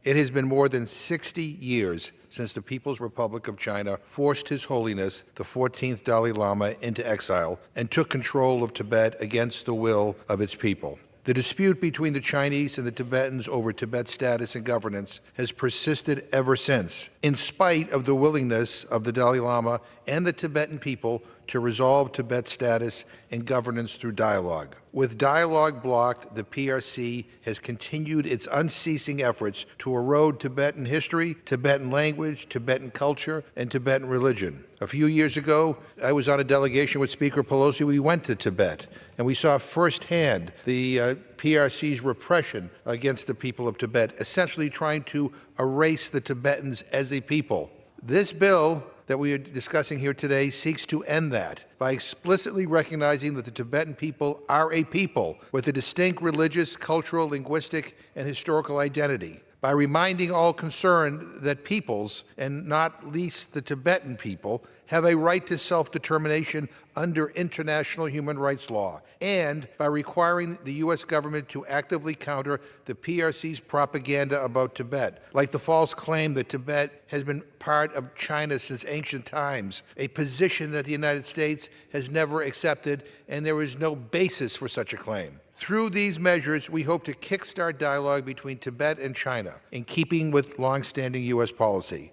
It has been more than 60 years since the People's Republic of China forced His Holiness, the 14th Dalai Lama, into exile and took control of Tibet against the will of its people. The dispute between the Chinese and the Tibetans over Tibet's status and governance has persisted ever since, in spite of the willingness of the Dalai Lama and the Tibetan people to resolve Tibet's status and governance through dialogue. With dialogue blocked, the PRC has continued its unceasing efforts to erode Tibetan history, Tibetan language, Tibetan culture, and Tibetan religion. A few years ago, I was on a delegation with Speaker Pelosi. We went to Tibet, and we saw firsthand the PRC's repression against the people of Tibet, essentially trying to erase the Tibetans as a people. This bill that we are discussing here today seeks to end that by explicitly recognizing that the Tibetan people are a people with a distinct religious, cultural, linguistic, and historical identity, by reminding all concerned that peoples, and not least the Tibetan people, have a right to self-determination under international human rights law, and by requiring the U.S. government to actively counter the PRC's propaganda about Tibet, like the false claim that Tibet has been part of China since ancient times, a position that the United States has never accepted, and there is no basis for such a claim. Through these measures, we hope to kickstart dialogue between Tibet and China, in keeping with longstanding U.S. policy.